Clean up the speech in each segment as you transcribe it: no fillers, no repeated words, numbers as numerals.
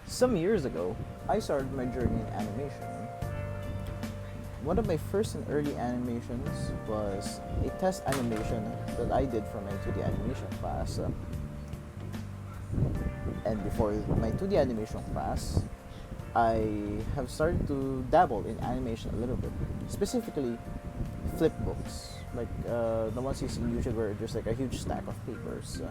Some years ago, I started my journey in animation. One of my first and early animations was a test animation that I did for my 2D animation class. And before my 2D animation class, I have started to dabble in animation a little bit, specifically flip books, like the ones you see in YouTube where there's like a huge stack of papers.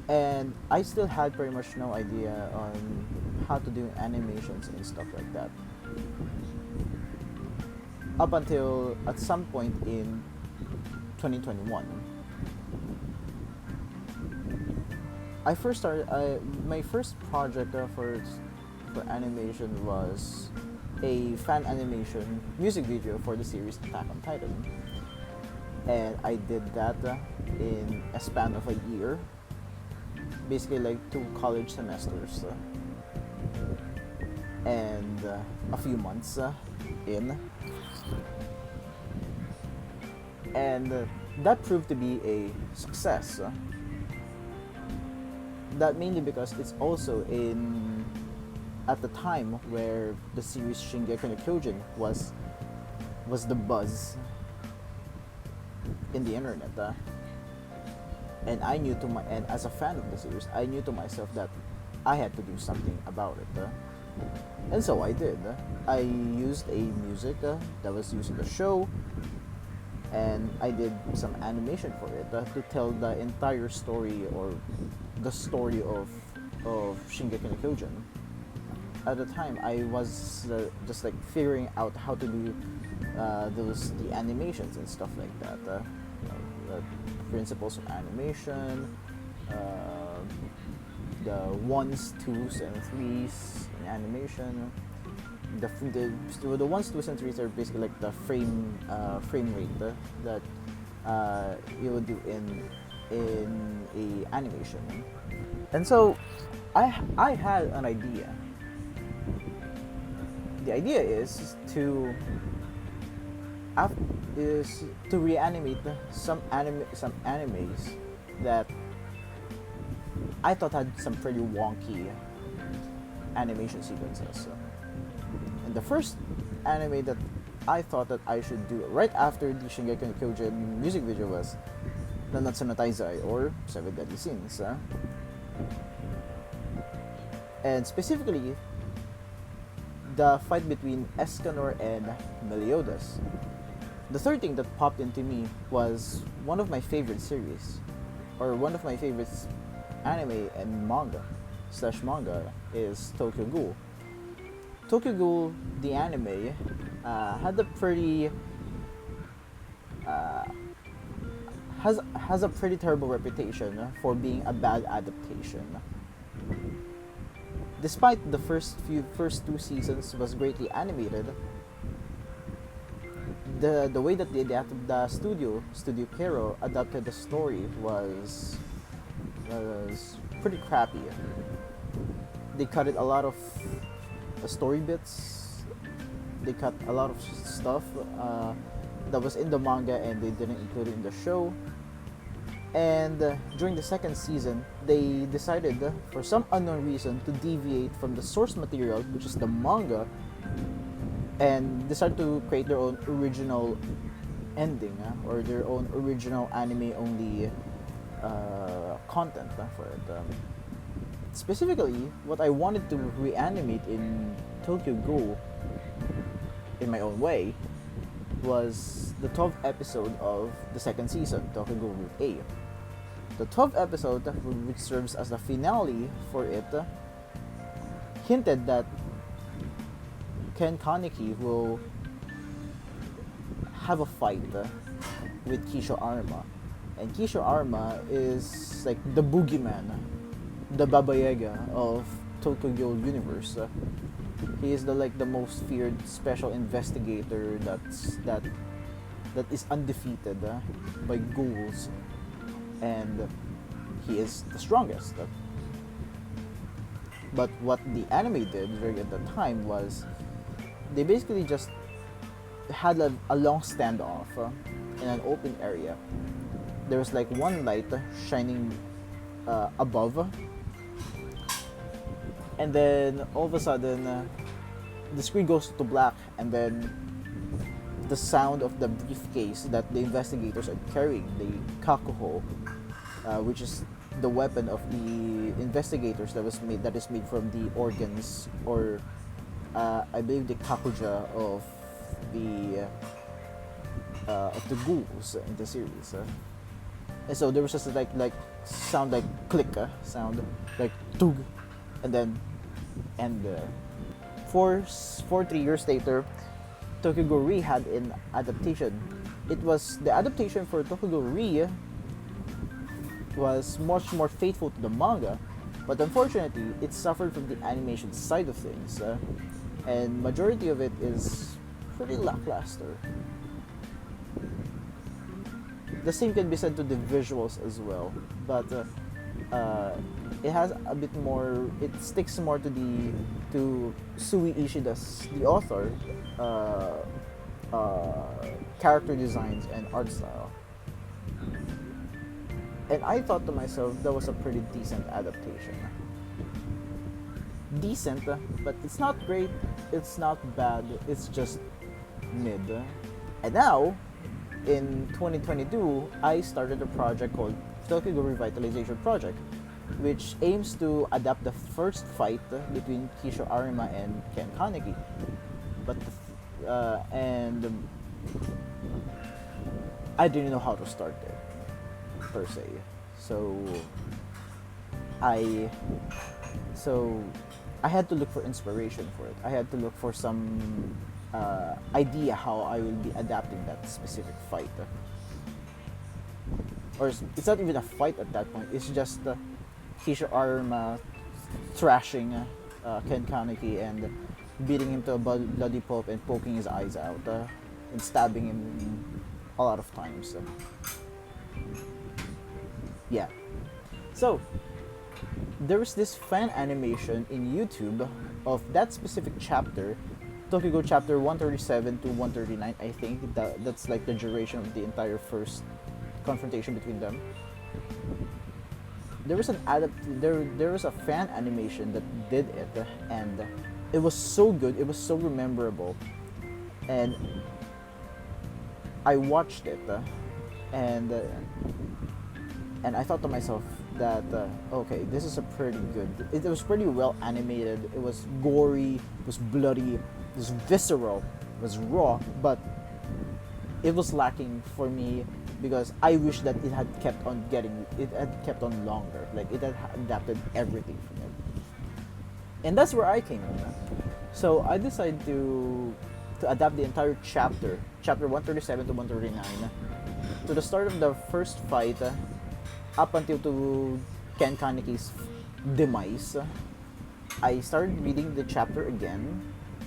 And I still had pretty much no idea on how to do animations and stuff like that. Up until at some point in 2021, my first project for animation was a fan animation music video for the series Attack on Titan, and I did that in a span of a year, basically like 2 college semesters, and a few months in, and that proved to be a success. That mainly because it's also in at the time where the series Shingeki no Kyojin was the buzz in the internet, and as a fan of the series, I knew to myself that I had to do something about it, and so I did. I used a music that was used in the show, and I did some animation for it to tell the entire story, or the story of Shingeki no Kyojin. At the time, I was just like figuring out how to do the animations and stuff like that. The principles of animation, the ones, twos, and threes in animation. The ones, twos, and threes are basically like the frame rate that you would do in a animation. And so I had an idea. The idea is to reanimate some animes that I thought had some pretty wonky animation sequences. And the first anime that I thought that I should do right after the Shingeki no Kyojin music video was Nanatsu no Taizai, or Seven Deadly Sins. And specifically, the fight between Escanor and Meliodas. The third thing that popped into me was one of my favorite series, or one of my favorite anime and manga is Tokyo Ghoul. Tokyo Ghoul, the anime, had a pretty has a pretty terrible reputation for being a bad adaptation. Despite the first 2 seasons was greatly animated, the way that they adapted the Studio Kero adapted the story was pretty crappy. They cut a lot of story bits. They cut a lot of stuff that was in the manga, and they didn't include it in the show. And during the second season, they decided, for some unknown reason, to deviate from the source material, which is the manga, and decided to create their own original ending, or their own original anime-only content for it. Specifically, what I wanted to reanimate in Tokyo Ghoul, in my own way, was the 12th episode of the second season, Tokyo Ghoul Route A. The 12th episode, which serves as the finale for it, hinted that Ken Kaneki will have a fight with Kisho Arma. And Kisho Arma is like the boogeyman, the Baba Yaga of Tokyo Ghoul universe. He is the most feared special investigator that is undefeated by ghouls, and he is the strongest. But what the anime did during at the time was they basically just had a long standoff in an open area. There was like one light shining above and then all of a sudden the screen goes to black, and then the sound of the briefcase that the investigators are carrying, the kakuho, which is the weapon of the investigators that is made from the organs, or I believe the kakuja of the ghouls in the series. And so there was just like sound like click sound like tug, and then and 3 years later, Tokyo Ghoul had an adaptation. It was the adaptation for Tokyo Ghoul was much more faithful to the manga, but unfortunately, it suffered from the animation side of things, and majority of it is pretty lackluster. The same can be said to the visuals as well, but it has a bit more. It sticks more to Sui Ishida's, the author, character designs and art style. And I thought to myself that was a pretty decent adaptation. Decent, but it's not great. It's not bad. It's just mid. And now, in 2022, I started a project called Tokyo Ghoul Revitalization Project, which aims to adapt the first fight between Kisho Arima and Ken Kaneki. But I didn't know how to start it per se. So I had to look for inspiration for it. I had to look for some idea how I will be adapting that specific fight. Or it's not even a fight at that point. It's just Kisho Arima thrashing Ken Kaneki and beating him to a bloody pulp and poking his eyes out and stabbing him a lot of times. Yeah. So, there was this fan animation in YouTube of that specific chapter, Tokyo Ghoul chapter 137 to 139, I think. That's like the duration of the entire first confrontation between them. There was there was a fan animation that did it, and it was so good, it was so memorable. And I watched it, and I thought to myself that okay, this is a pretty good. It was pretty well animated. It was gory, it was bloody, it was visceral, it was raw, but it was lacking for me because I wish that it had kept on longer. Like it had adapted everything from it, and that's where I came in. So I decided to adapt the entire chapter 137 to 139, to the start of the first fight, up until to Ken Kaneki's demise. I started reading the chapter again,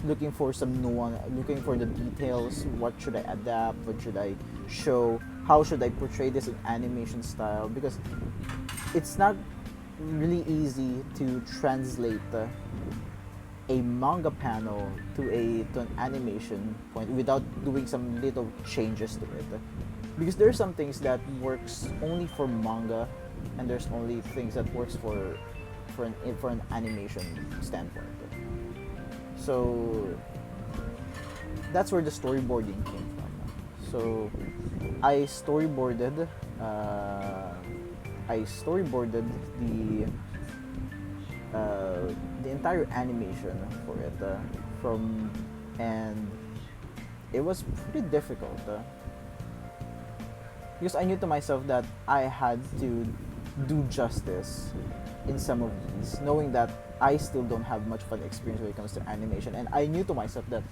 looking for looking for the details. What should I adapt? What should I show? How should I portray this in animation style? Because it's not really easy to translate a manga panel to an animation point without doing some little changes to it. Because there are some things that works only for manga, and there's only things that works for an animation standpoint. So that's where the storyboarding came from. So I storyboarded the entire animation for it and it was pretty difficult because I knew to myself that I had to do justice in some of these, knowing that I still don't have much fun experience when it comes to animation, and I knew to myself that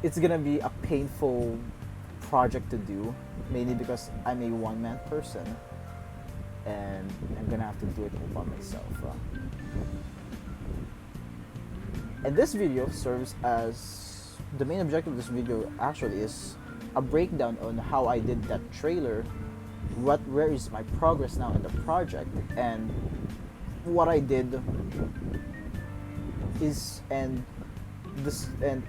it's gonna be a painful project to do, mainly because I'm a one-man person and I'm gonna have to do it all by myself. And this video serves as the main objective of this video actually is a breakdown on how I did that trailer, where is my progress now in the project, and what I did is and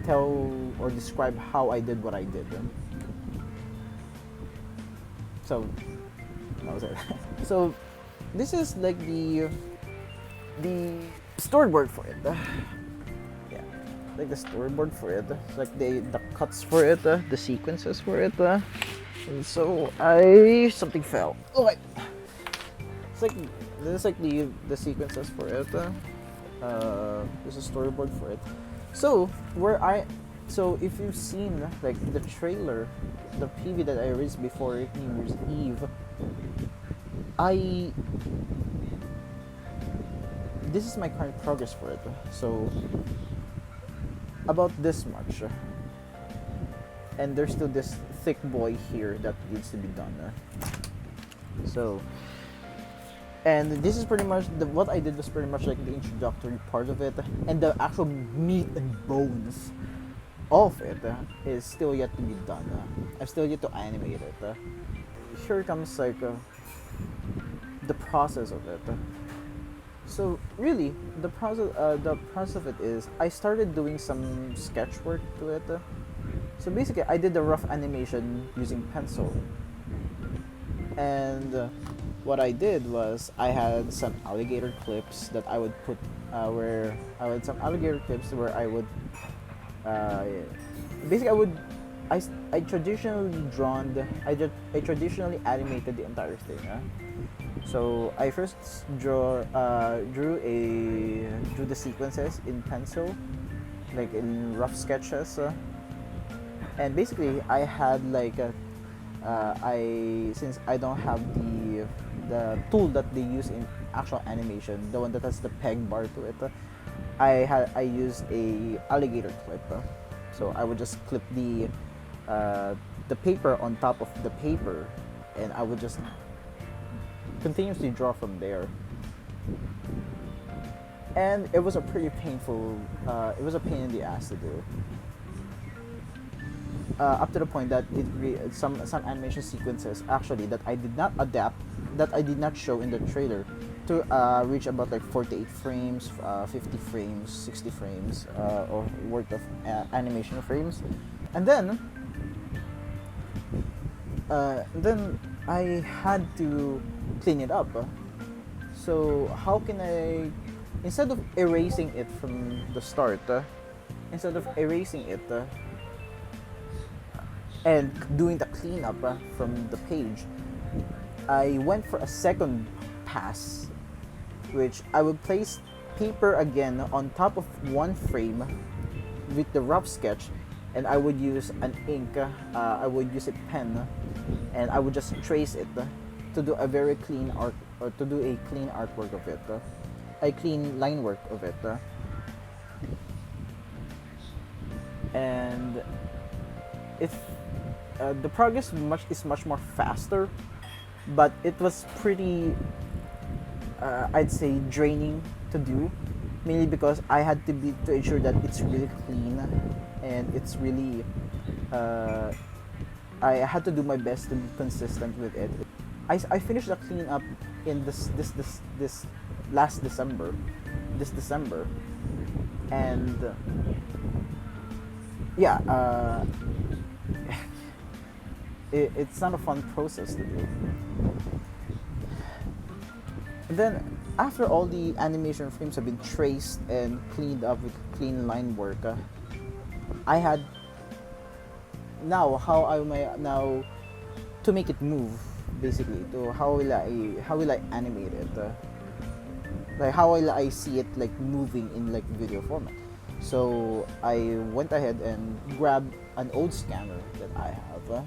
tell or describe how I did what I did. So that was it. So this is like the storyboard for it. Yeah, like the storyboard for it. It's like the cuts for it, the sequences for it. And so something fell. Okay. It's like this is like the sequences for it. There's a storyboard for it. So so if you've seen like the trailer, the preview that I released before New Year's Eve, I this is my current progress for it. So about this much, and there's still this thick boy here that needs to be done. So, and this is pretty much what I did was pretty much like the introductory part of it, and the actual meat and bones of it is still yet to be done. I'm still yet to animate it. Here comes like the process of it. So really, the process of it is I started doing some sketch work to it. So basically, I did the rough animation using pencil, and what I did was I had some alligator clips that I would put where I had some alligator clips where I would basically I traditionally I traditionally animated the entire thing. So I first drew the sequences in pencil, like in rough sketches, and basically I had like since I don't have the tool that they use in actual animation, the one that has the peg bar to it, I used a alligator clip. So I would just clip the paper on top of the paper, and I would just continuously draw from there. And it was a pretty painful. It was a pain in the ass to do. Up to the point that some animation sequences actually that I did not adapt, that I did not show in the trailer, to reach about like 48 frames, 50 frames, 60 frames, or worth of animation frames, and then I had to clean it up. So how can I, instead of erasing it from the start, instead of erasing it and doing the cleanup from the page, I went for a second pass, which I would place paper again on top of one frame with the rough sketch, and I would use an ink, I would use a pen, and I would just trace it to do a very clean art, or to do a clean artwork of it, a clean line work of it, and it's the progress is much more faster, but it was pretty I'd say draining to do, mainly because I had to ensure that it's really clean and it's really I had to do my best to be consistent with it. I finished the cleanup in this last December, and yeah, it's not a fun process to do. Then after all the animation frames have been traced and cleaned up with clean line work, I had now to make it move, basically, to how will I animate it, like how will I see it like moving in like video format. So I went ahead and grabbed an old scanner that I have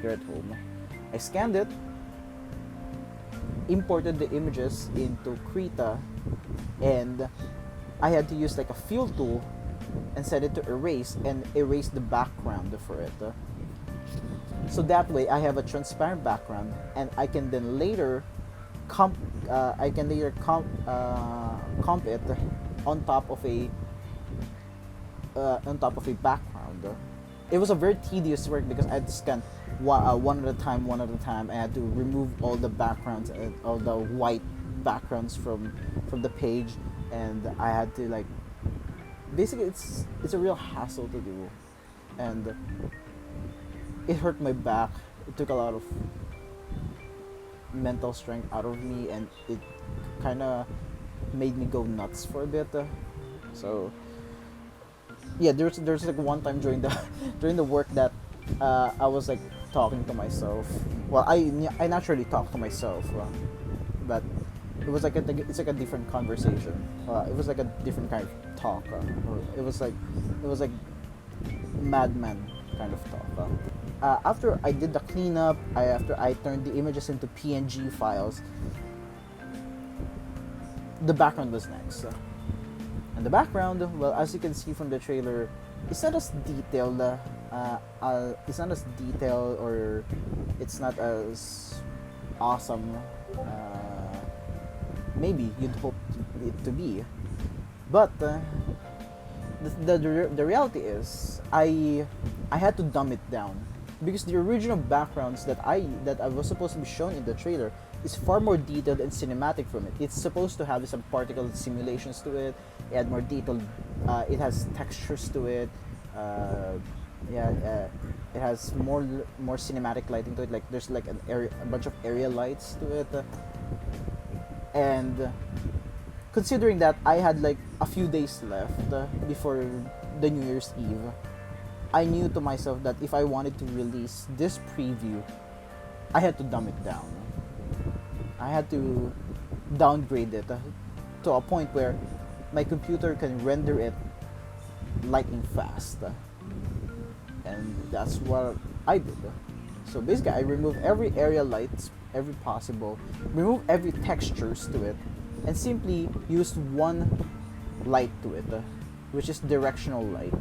here at home. I scanned it, imported the images into Krita, and I had to use like a fill tool and set it to erase the background for it. So that way I have a transparent background, and I can then later comp it on top of a background. It was a very tedious work because I had to scan one at a time. I had to remove all the backgrounds and all the white backgrounds from the page, and I had to like basically it's a real hassle to do, and it hurt my back. It took a lot of mental strength out of me, and it kind of made me go nuts for a bit. So yeah, there's like one time during the during the work that I was like talking to myself. Well, I naturally talk to myself, but it was like it's like a different conversation. It was like a different kind of talk. It was like madman kind of talk. After I did the cleanup, after I turned the images into PNG files, the background was next. And the background, well, as you can see from the trailer, it's not as detailed. It's not as detailed, or it's not as awesome. Maybe you'd hope it to be, but the reality is, I had to dumb it down, because the original backgrounds that I was supposed to be shown in the trailer is far more detailed and cinematic from it. It's supposed to have some particle simulations to it. It had more detailed. It has textures to it. It has more cinematic lighting to it. Like there's like a bunch of area lights to it, and considering that I had like a few days left before the New Year's Eve, I knew to myself that if I wanted to release this preview, I had to dumb it down. I had to downgrade it to a point where my computer can render it lightning fast. And that's what I did. So basically, I removed every area lights, every possible, remove every textures to it, and simply used one light to it, which is directional light.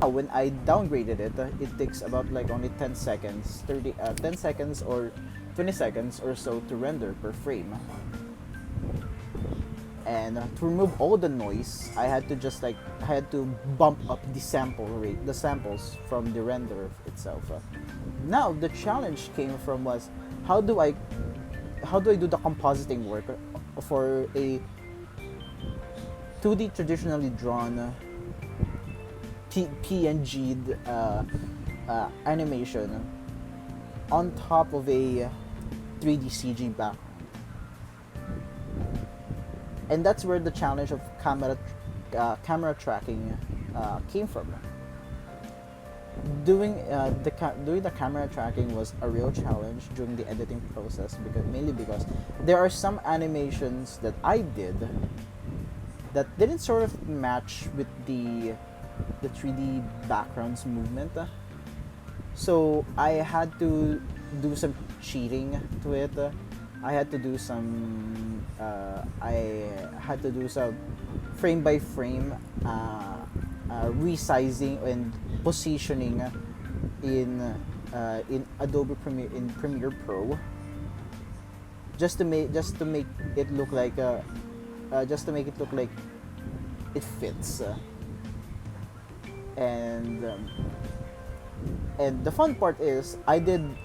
When I downgraded it, it takes about like only 10 seconds, 10 seconds or 20 seconds or so to render per frame. And to remove all the noise, I had to bump up the sample rate, the samples from the render itself. Now the challenge came from was how do I do the compositing work for a 2D traditionally drawn PNG animation on top of a 3D CG background. And that's where the challenge of camera tracking came from. Doing the camera tracking was a real challenge during the editing process, mainly because there are some animations that I did that didn't sort of match with the 3D background's movement. So I had to do some cheating to it. I had to do some frame by frame resizing and positioning in Adobe Premiere Pro, just to make it look like it fits. And the fun part is I did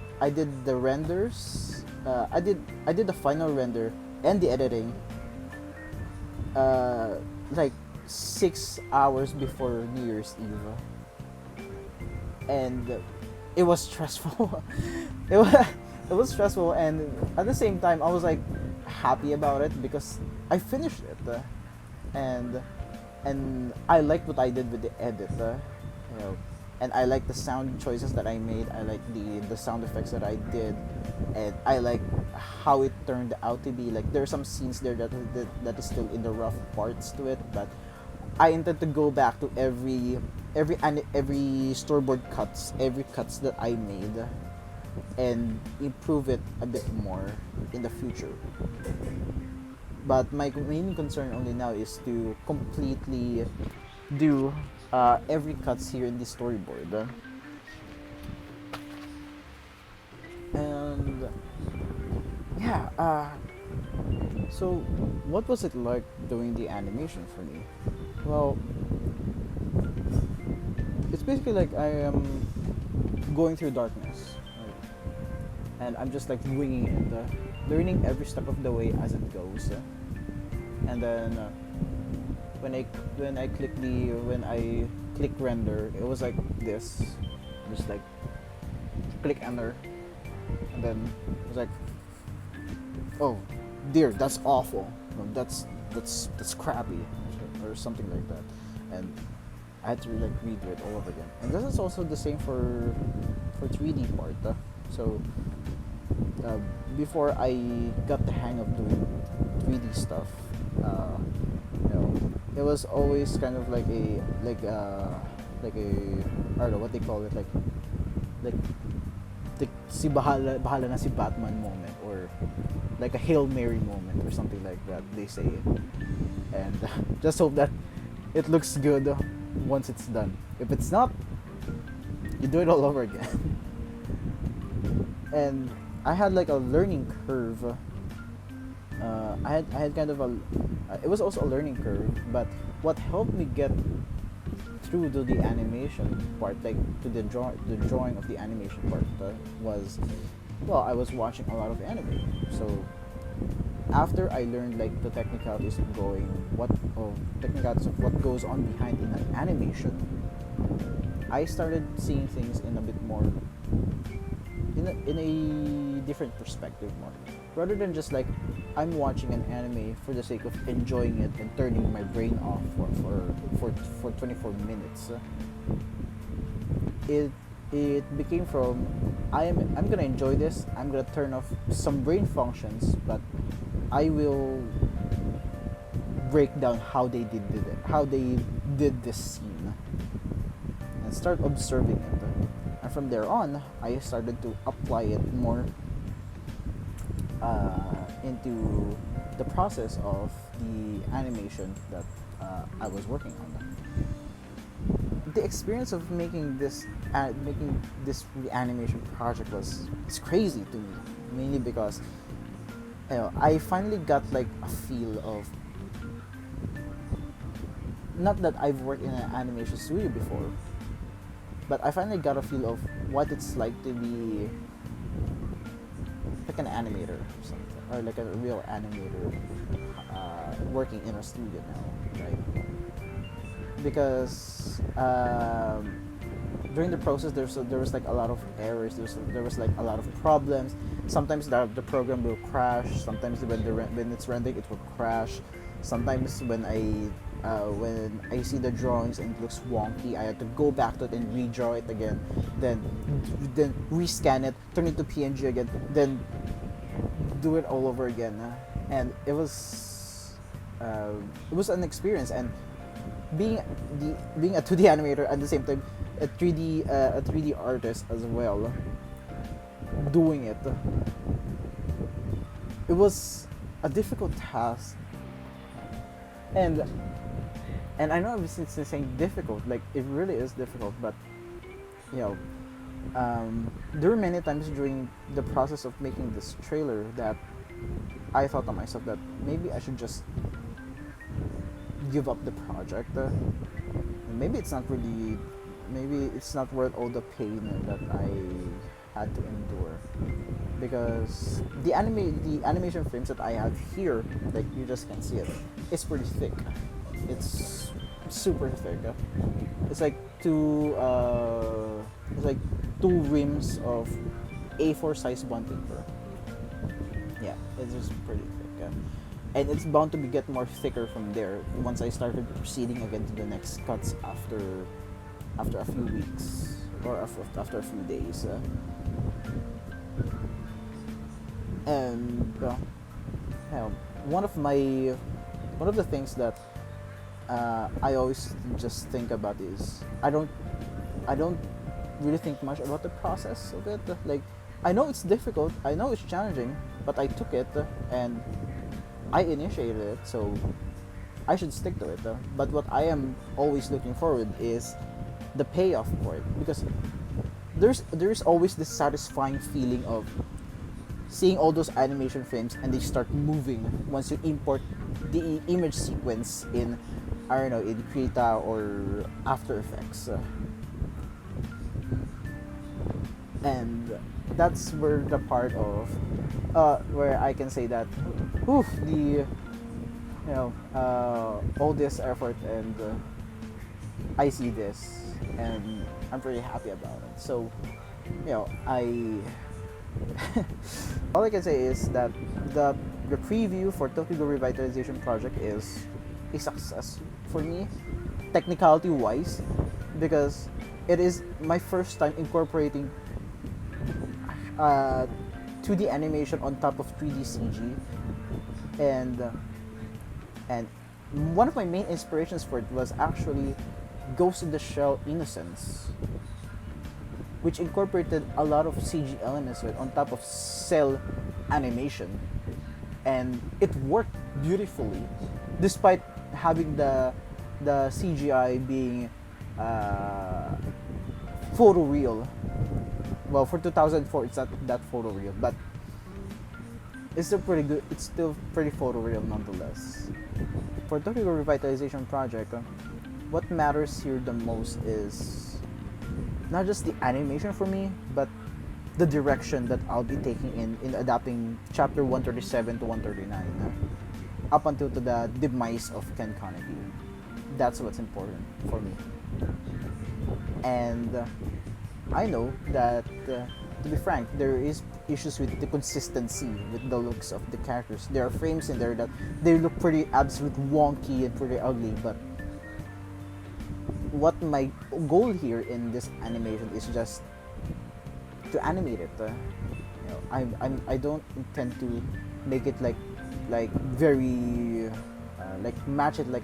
the renders. I did the final render and the editing like 6 hours before New Year's Eve, and it was stressful. it was stressful, and at the same time I was like happy about it because I finished it, and I liked what I did with the edit, and I like the sound choices that I made. I like the sound effects that I did, and I like how it turned out to be. Like there are some scenes there that is still in the rough parts to it, but I intend to go back to every storyboard cuts, every cuts that I made, and improve it a bit more in the future. But my main concern only now is to completely do every cuts here in the storyboard. And yeah, so what was it like doing the animation for me? Well, it's basically like I am going through darkness, right? And I'm just like winging it, learning every step of the way as it goes. And then when I click render, it was like this, just like click enter, and then it was like oh dear, that's awful. No, that's crappy, or something like that. And I had to like redo it all over again. And this is also the same for 3D part. So uh, before I got the hang of doing 3D stuff, uh, you know, it was always kind of like a I don't know what they call it, like si bahala na si Batman moment, or like a Hail Mary moment or something like that they say. And just hope that it looks good once it's done. If it's not, you do it all over again. And I had like a learning curve. I had kind of a it was also a learning curve, but what helped me get through to the animation part, like to the drawing of the animation part, was, well, I was watching a lot of anime. So after I learned like the technicalities of technicalities of what goes on behind in an animation, I started seeing things in a bit more in a different perspective more, rather than just like I'm watching an anime for the sake of enjoying it and turning my brain off for 24 minutes. It became from I'm gonna enjoy this. I'm gonna turn off some brain functions, but I will break down how they did this scene, and start observing it. And from there on, I started to apply it more into the process of the animation that I was working on. The experience of making this animation project was it's crazy to me, mainly because I finally got like a feel of, not that I've worked in an animation studio before, but I finally got a feel of what it's like to be like an animator or something, or like a real animator working in a studio now, right? Because during the process there was like a lot of errors. There was like a lot of problems. Sometimes the program will crash. Sometimes when it's rendering it will crash. Sometimes when I see the drawings and it looks wonky, I had to go back to it and redraw it again, then rescan it, turn it to PNG again, then do it all over again. And it was an experience. And being a 2D animator at the same time a 3D artist as well, doing it, it was a difficult task. And I know it's saying difficult, like it really is difficult, but you know, there were many times during the process of making this trailer that I thought to myself that maybe I should just give up the project. Maybe it's not worth all the pain that I had to endure, because the animation frames that I have here, like you just can see it, it's pretty thick. It's super thick. It's like two rims of A4 size bond paper. Yeah, it's just pretty thick. And it's bound to get more thicker from there once I started proceeding again to the next cuts after a few weeks, or after a few days. And one of the things that I always just think about is I don't really think much about the process of it. Like, I know it's difficult, I know it's challenging, but I took it and I initiated it, so I should stick to it. But what I am always looking forward is the payoff for it, because there's always this satisfying feeling of seeing all those animation frames and they start moving once you import the image sequence in, I don't know, in Krita or After Effects. And that's where the part of where I can say that all this effort, and I see this and I'm pretty happy about it. So All I can say is that the the preview for Tokyo Ghoul Revitalization Project is a success for me, technicality wise, because it is my first time incorporating uh, 2D animation on top of 3D CG, and and one of my main inspirations for it was actually Ghost in the Shell Innocence, which incorporated a lot of CG elements on top of cell animation, and it worked beautifully, despite having the CGI being uh, photoreal. Well, for 2004, it's not that photoreal, but it's still pretty good. It's still pretty photoreal nonetheless. For Tokyo Revitalization Project, what matters here the most is not just the animation for me, but the direction that I'll be taking in adapting chapter 137 to 139, up until to the demise of Ken Kaneki. That's what's important for me. And I know that, to be frank, there is issues with the consistency with the looks of the characters. There are frames in there that they look pretty absolute wonky and pretty ugly, but what my goal here in this animation is just to animate it. I don't intend to make it like very like match it like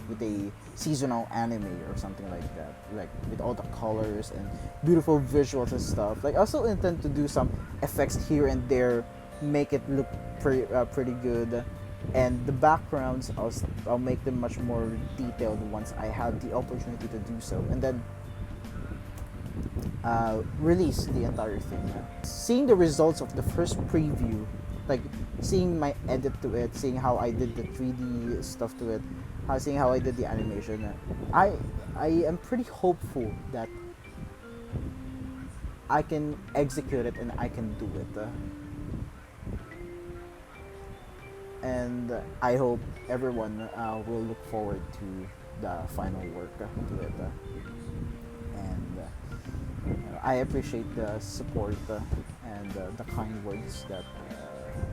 with a seasonal anime or something like that, like with all the colors and beautiful visuals and stuff. Like I also intend to do some effects here and there, make it look pretty good, and the backgrounds I'll make them much more detailed once I have the opportunity to do so, and then release the entire thing. Seeing the results of the first preview, like seeing my edit to it, seeing how I did the 3D stuff to it, seeing how I did the animation, I am pretty hopeful that I can execute it and I can do it. And I hope everyone will look forward to the final work to it. And I appreciate the support and the kind words that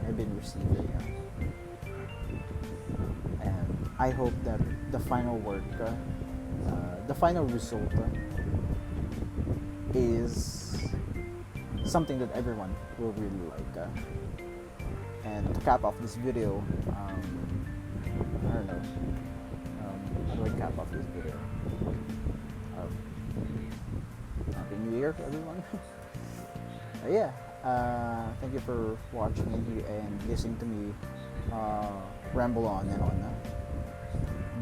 I've been receiving. And I hope that the final work, the final result, is something that everyone will really like. And to cap off this video, I don't know, how do I cap off this video? Happy New Year, everyone. Yeah, thank you for watching and listening to me ramble on and on.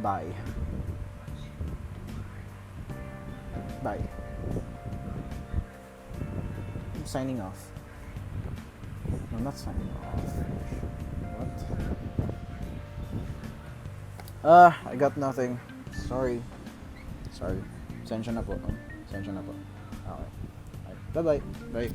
Bye. Bye. I'm signing off. No, not signing off. What? I got nothing. Sorry. Sensya na po. Sensya na po. Okay. Bye-bye. Bye.